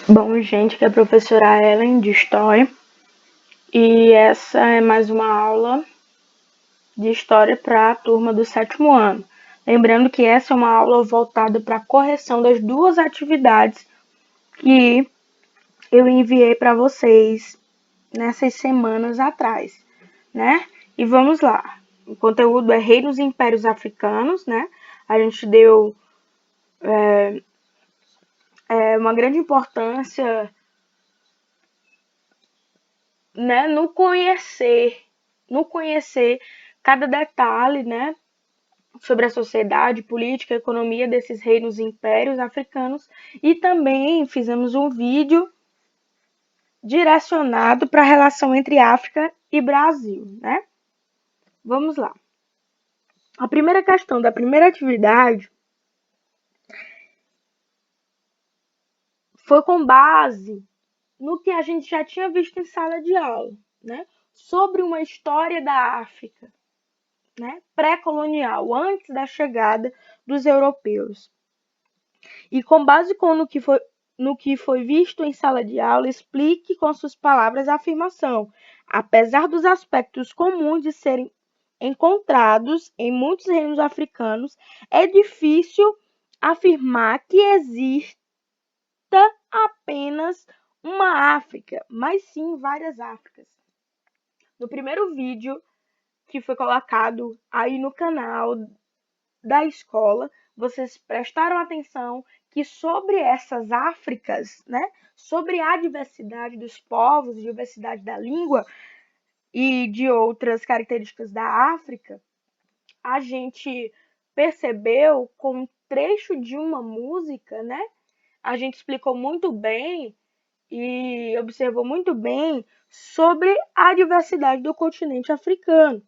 Bom, gente, que é a professora Ellen de História e essa é mais uma aula de História para a turma do 7º ano. Lembrando que essa é uma aula voltada para a correção das duas atividades que eu enviei para vocês nessas semanas atrás, né? E vamos lá. O conteúdo é Reinos e Impérios Africanos, né? A gente deu uma grande importância, né, no conhecer cada detalhe, né, sobre a sociedade, política, economia desses reinos e impérios africanos, e também fizemos um vídeo direcionado para a relação entre África e Brasil, né? Vamos lá. A primeira questão da primeira atividade foi com base no que a gente já tinha visto em sala de aula, né? Sobre uma história da África, né? Pré-colonial, antes da chegada dos europeus. E com base no que foi visto em sala de aula, explique com suas palavras a afirmação. Apesar dos aspectos comuns de serem encontrados em muitos reinos africanos, é difícil afirmar que exista apenas uma África, mas sim várias Áfricas. No primeiro vídeo que foi colocado aí no canal da escola, vocês prestaram atenção que sobre essas Áfricas, né, sobre a diversidade dos povos, diversidade da língua e de outras características da África, a gente percebeu com um trecho de uma música, né? A gente explicou muito bem e observou muito bem sobre a diversidade do continente africano.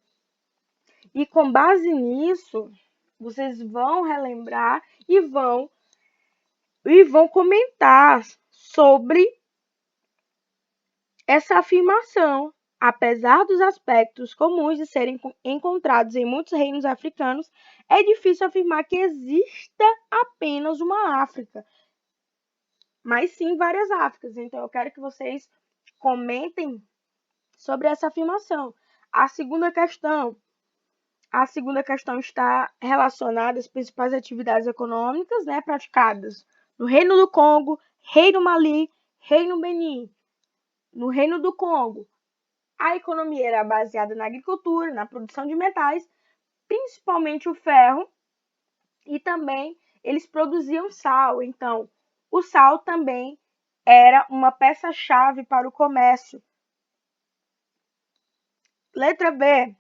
E com base nisso, vocês vão relembrar e vão comentar sobre essa afirmação. Apesar dos aspectos comuns de serem encontrados em muitos reinos africanos, é difícil afirmar que exista apenas uma África, mas sim várias Áfricas. Então, eu quero que vocês comentem sobre essa afirmação. A segunda questão está relacionada às principais atividades econômicas, né, praticadas no Reino do Congo, Reino Mali, Reino Benin. No Reino do Congo, a economia era baseada na agricultura, na produção de metais, principalmente o ferro, e também eles produziam sal. Então, o sal também era uma peça-chave para o comércio. Letra B.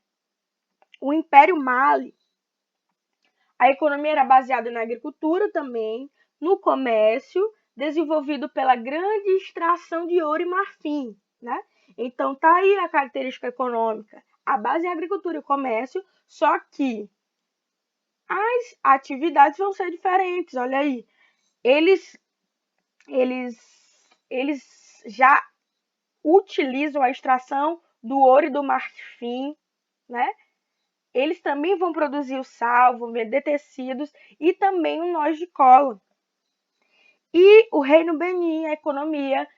O Império Mali. A economia era baseada na agricultura também, no comércio, desenvolvido pela grande extração de ouro e marfim, né? Então, tá aí a característica econômica. A base é a agricultura e o comércio, só que as atividades vão ser diferentes. Olha aí, eles, eles já utilizam a extração do ouro e do marfim, né? Eles também vão produzir o sal, vão vender tecidos e também o nós de cola. E o Reino Benin, a economia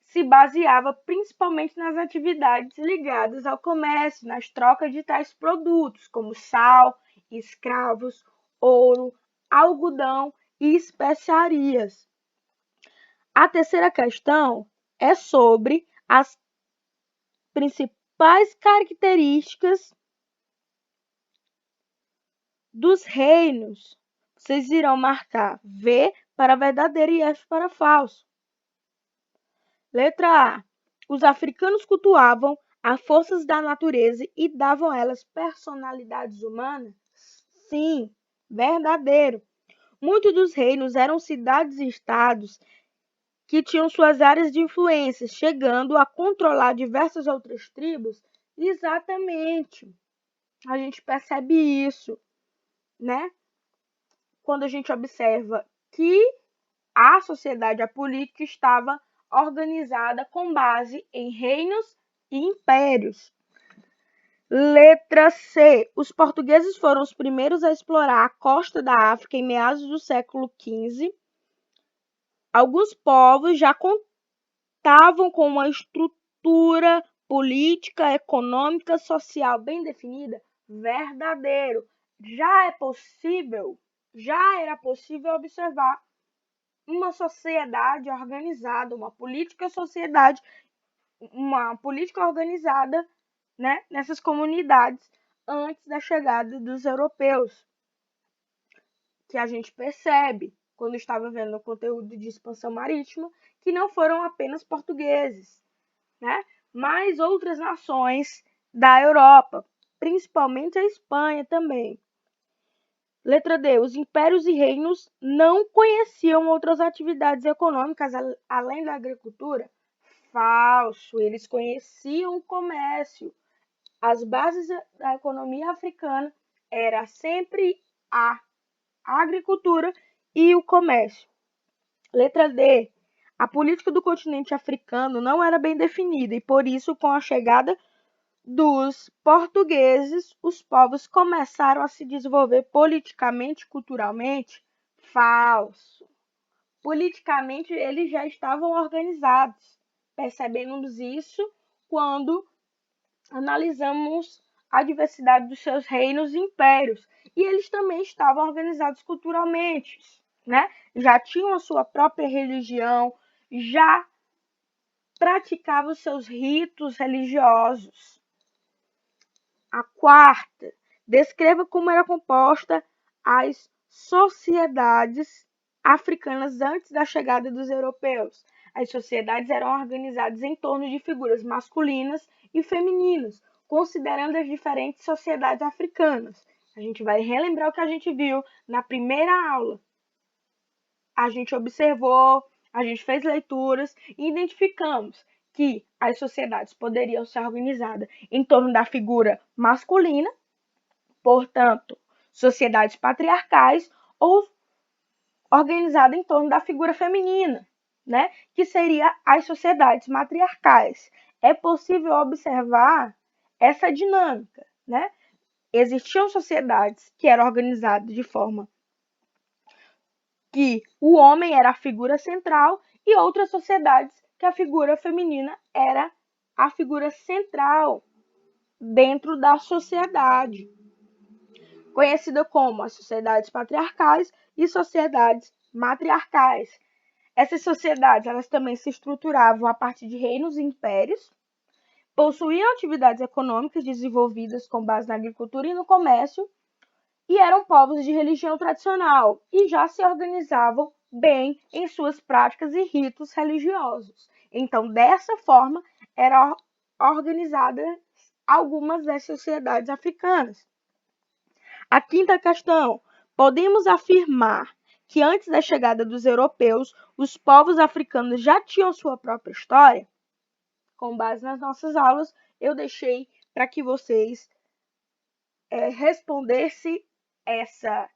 se baseava principalmente nas atividades ligadas ao comércio, nas trocas de tais produtos, como sal, escravos, ouro, algodão e especiarias. A terceira questão é sobre as principais características dos reinos. Vocês irão marcar V para verdadeiro e F para falso. Letra A. Os africanos cultuavam as forças da natureza e davam a elas personalidades humanas? Sim, verdadeiro. Muitos dos reinos eram cidades e estados que tinham suas áreas de influência, chegando a controlar diversas outras tribos. Exatamente. A gente percebe isso, né? Quando a gente observa que a sociedade, a política estava organizada com base em reinos e impérios. Letra C. Os portugueses foram os primeiros a explorar a costa da África em meados do século XV Alguns povos já contavam com uma estrutura política, econômica, social bem definida. Verdadeiro. Já era possível observar uma sociedade organizada, uma política organizada, né, nessas comunidades antes da chegada dos europeus, que a gente percebe quando estava vendo o conteúdo de expansão marítima, que não foram apenas portugueses, né, mas outras nações da Europa, principalmente a Espanha também. Letra D. Os impérios e reinos não conheciam outras atividades econômicas além da agricultura? Falso. Eles conheciam o comércio. As bases da economia africana era sempre a agricultura e o comércio. Letra D. A política do continente africano não era bem definida e, por isso, com a chegada dos portugueses, os povos começaram a se desenvolver politicamente e culturalmente? Falso. Politicamente, eles já estavam organizados. Percebemos isso quando analisamos a diversidade dos seus reinos e impérios. E eles também estavam organizados culturalmente, né? Já tinham a sua própria religião, já praticavam seus ritos religiosos. A quarta, descreva como era composta as sociedades africanas antes da chegada dos europeus. As sociedades eram organizadas em torno de figuras masculinas e femininas, considerando as diferentes sociedades africanas. A gente vai relembrar o que a gente viu na primeira aula. A gente observou, a gente fez leituras e identificamos que as sociedades poderiam ser organizadas em torno da figura masculina, portanto, sociedades patriarcais, ou organizada em torno da figura feminina, né? Que seria as sociedades matriarcais. É possível observar essa dinâmica, né? Existiam sociedades que eram organizadas de forma que o homem era a figura central e outras sociedades que a figura feminina era a figura central dentro da sociedade, conhecida como as sociedades patriarcais e sociedades matriarcais. Essas sociedades, elas também se estruturavam a partir de reinos e impérios, possuíam atividades econômicas desenvolvidas com base na agricultura e no comércio, e eram povos de religião tradicional e já se organizavam bem em suas práticas e ritos religiosos. Então, dessa forma, eram organizadas algumas das sociedades africanas. A quinta questão: podemos afirmar que antes da chegada dos europeus, os povos africanos já tinham sua própria história? Com base nas nossas aulas, eu deixei para que vocês respondessem essa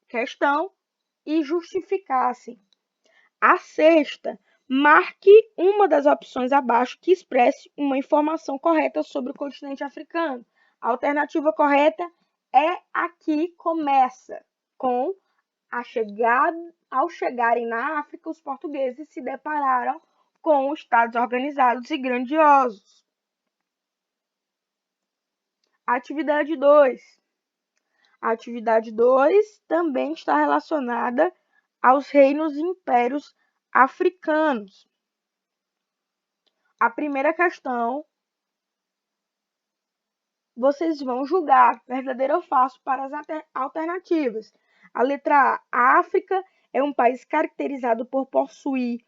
questão e justificassem. A sexta, marque uma das opções abaixo que expresse uma informação correta sobre o continente africano. A alternativa correta é a que começa com ao chegarem na África, os portugueses se depararam com estados organizados e grandiosos. Atividade 2. A atividade 2 também está relacionada aos reinos e impérios africanos. A primeira questão, vocês vão julgar verdadeiro ou falso para as alternativas. A letra A. A África é um país caracterizado por possuir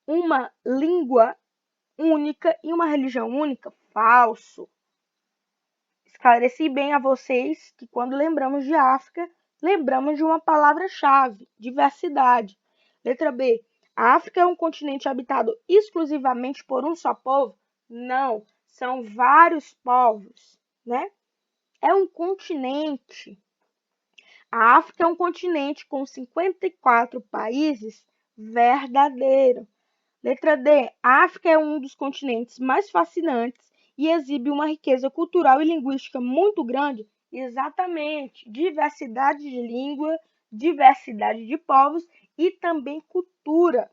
uma língua única e uma religião única? Falso. Esclareci bem a vocês que quando lembramos de África, lembramos de uma palavra-chave: diversidade. Letra B. A África é um continente habitado exclusivamente por um só povo? Não, são vários povos, né? É um continente. A África é um continente com 54 países? Verdadeiro. Letra D. A África é um dos continentes mais fascinantes e exibe uma riqueza cultural e linguística muito grande? Exatamente. Diversidade de língua, diversidade de povos e também cultura.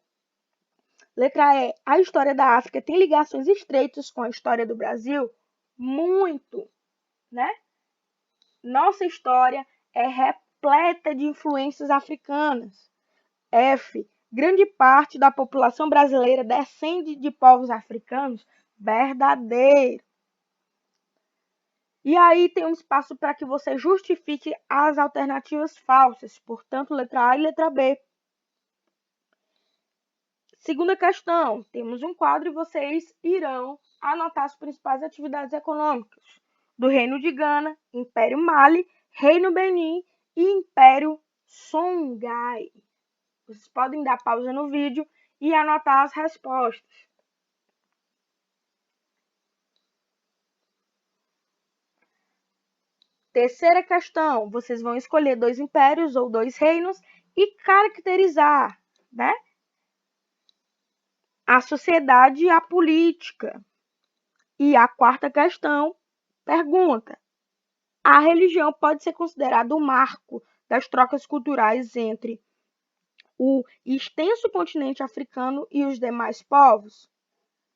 Letra E. A história da África tem ligações estreitas com a história do Brasil? Muito, né? Nossa história é repleta de influências africanas. F. Grande parte da população brasileira descende de povos africanos. Verdadeiro. E aí tem um espaço para que você justifique as alternativas falsas, portanto, letra A e letra B. Segunda questão, temos um quadro e vocês irão anotar as principais atividades econômicas do Reino de Gana, Império Mali, Reino Benin e Império Songhai. Vocês podem dar pausa no vídeo e anotar as respostas. Terceira questão, vocês vão escolher 2 impérios ou 2 reinos e caracterizar, né, a sociedade e a política. E a quarta questão pergunta: a religião pode ser considerada o marco das trocas culturais entre o extenso continente africano e os demais povos?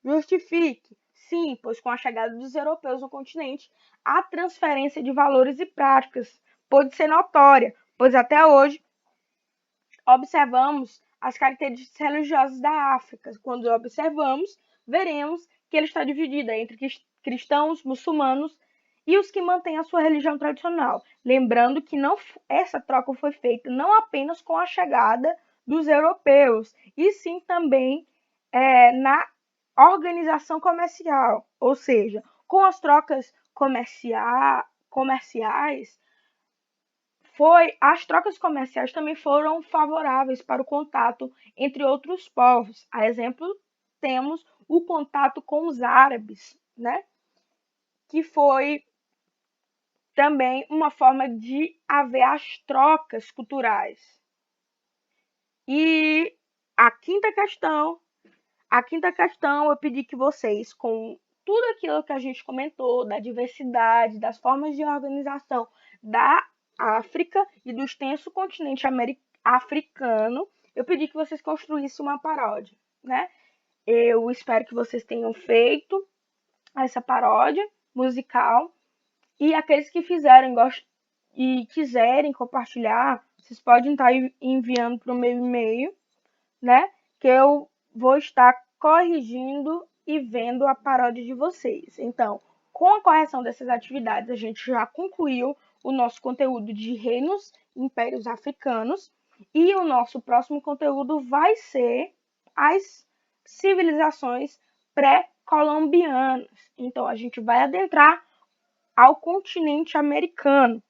Justifique. Sim, pois com a chegada dos europeus no continente, a transferência de valores e práticas pode ser notória, pois até hoje observamos as características religiosas da África. Quando observamos, veremos que ele está dividido entre cristãos, muçulmanos e os que mantêm a sua religião tradicional. Lembrando que essa troca foi feita não apenas com a chegada dos europeus, e sim também na organização comercial, ou seja, com as trocas comerciais, as trocas comerciais também foram favoráveis para o contato entre outros povos. A exemplo, temos o contato com os árabes, né? Que foi também uma forma de haver as trocas culturais. E a quinta questão eu pedi que vocês, com tudo aquilo que a gente comentou, da diversidade, das formas de organização da África e do extenso continente africano, eu pedi que vocês construíssem uma paródia, né? Eu espero que vocês tenham feito essa paródia musical, e aqueles que fizeram e quiserem compartilhar, vocês podem estar enviando para o meu e-mail, né? Que eu vou estar corrigindo e vendo a paródia de vocês. Então, com a correção dessas atividades, a gente já concluiu o nosso conteúdo de reinos e impérios africanos, e o nosso próximo conteúdo vai ser as civilizações pré-colombianas. Então, a gente vai adentrar ao continente americano.